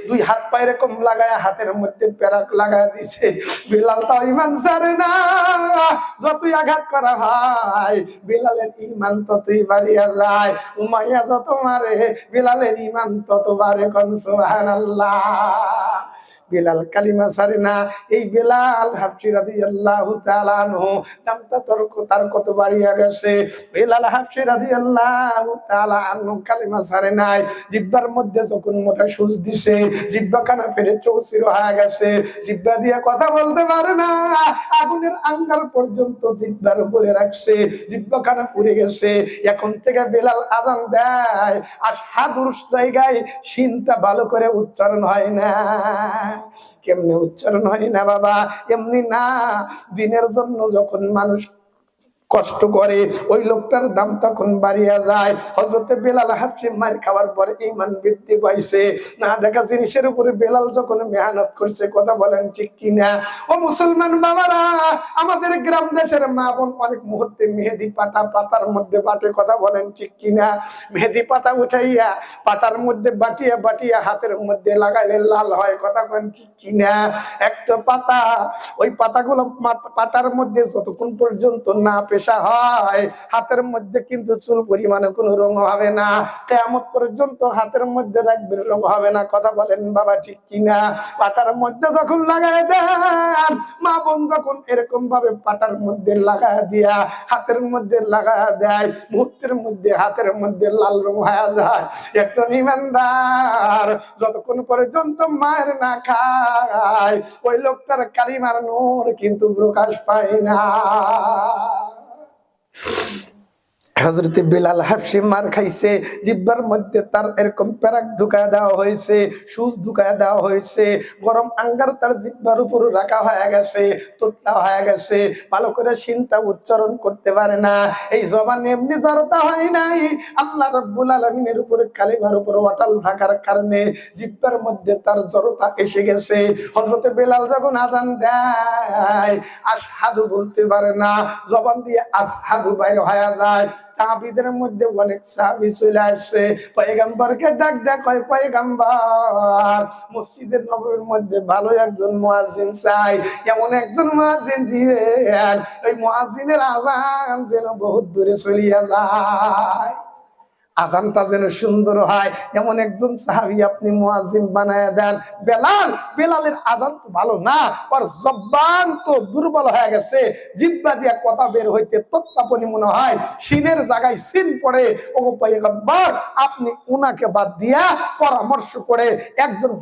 দুই হাত পা এরকম লাগায় হাতের মধ্যে পেরাক লাগায় দিছে। বিলাল তাও ইমান ছাড়ে না, যতই আঘাত করা হয় বিলালের ইমান ততই বাড়িয়া যায়। উমাইয়া যত মারে বিলালের ইমান তত বাড়ে। কোন সুবহানাল্লাহ। বিলাল কালিমা ছাড়ে না। এই বিলাল হাবশী রাদিয়াল্লাহু তাআলা আনহু নামটা তার কত বাড়িয়া গেছে। বিলাল হাবশী রাদিয়াল্লাহু তাআলা আনহু কালিমা ছাড়ে নাই। জিহ্বার মধ্যে যখন মোটা সুচ দিছে, জিহ্বা কানা ফেরে চৌচির হয়ে গেছে। জিহ্বা দিয়ে কথা বলতে পারে না, আগুনের আঙ্গার পর্যন্ত জিহ্বার উপরে রাখছে, জিহ্বা কানা পুড়ে গেছে। এখন থেকে বিলাল আযান দেয়, আশহাদুর জায়গায় শিনটা ভালো করে উচ্চারণ হয় না। কেমনে উচ্চারণ হয় না বাবা? এমনি না, দিনের জন্য যখন মানুষ কষ্ট করে ওই লোকটার দাম তখন বাড়িয়া যায়। হযরতে বেলাল হাবশী মার খাওয়ার পরে ঈমান বৃদ্ধি পাইছে। না দেখা জিনিসের উপরে বেলাল যখন মেহনত করছে, কথা বলেন ঠিক কিনা? ও মুসলমান বাবারা, আমাদের গ্রাম দেশের মা বোন অনেক মুহূর্তে মেহেদি পাতার মধ্যে বাটে, কথা বলেন ঠিক কিনা? মেহেদি পাতা উঠাইয়া পাতার মধ্যে বাটিয়া হাতের মধ্যে লাগাইলে লাল হয়, কথা বলেন ঠিক কিনা? একটা পাতা, ওই পাতাগুলো পাতার মধ্যে যতক্ষণ পর্যন্ত না পেশা হয় হাতের মধ্যে কিন্তু চুল পরিমাণে কোনো রং হবে না। কিয়ামত পর্যন্ত হাতের মধ্যে রাখবেন, রং হবে না, কথা বলেন বাবা ঠিক কিনা? পাতার মধ্যে যখন লাগায় দেন, মা বোন যখন এরকম ভাবে পাতার মধ্যে লাগায় দিয়া হাতের মধ্যে লাগায় দেয়, মুহূর্তের মধ্যে হাতের মধ্যে লাল রং হয়ে যায়। একজন ইমানদার যতক্ষণ পর্যন্ত মায়ের না খায় ওই লোকটার কালিমার নূর কিন্তু প্রকাশ পায় না। হযরত বিলাল হাবশী মার খাইছে, জিহ্বার মধ্যে তার এরকম পেরাক ঢুকায় দেওয়া হয়েছে, সুচ ঢুকায় দেওয়া হয়েছে, গরম আঙ্গার তার জিহ্বার উপর রাখা হয়ে গেছে, তোতলা হয়ে গেছে, ভালো করে শিনটা উচ্চারণ করতে পারে না। এই জবান এমনি জড়তা হয় নাই, আল্লাহ রাব্বুল আলামিনের উপরে কালিমার উপর অটল থাকার কারণে জিহ্বার মধ্যে তার জড়তা এসে গেছে। হযরত বেলাল যখন আযান দেয় আশহাদু বলতে পারে না, জবান দিয়ে আসহাদু বাইরে হয়ে যায়। তাবিদের মধ্যে অনেক সাহাবী চলে আসছে, পয়গম্বরকে ডাক দেয়, কয় পয়গম্বর মসজিদের নববীর মধ্যে ভালো একজন মুয়াজ্জিন চাই, এমন একজন মুয়াজ্জিন দিবেন ওই মুয়াজ্জিনের আযান যেন বহুত দূরে চলিয়া যায়, আযানটা যেন সুন্দর হয়, এমন একজন সাহাবী আপনি মুয়াজ্জিন বানায়া দেন। বেলালের আযান তো ভালো না, আর জবান তো দুর্বল হয়ে গেছে, জিহ্বা দিয়া কথা বের হইতে তত্তাপনি মনে হয় শিনের জায়গায় সিন পড়ে। ও পয়গম্বর, আপনি উনাকে বাদ দিয়া পরামর্শ করে একজন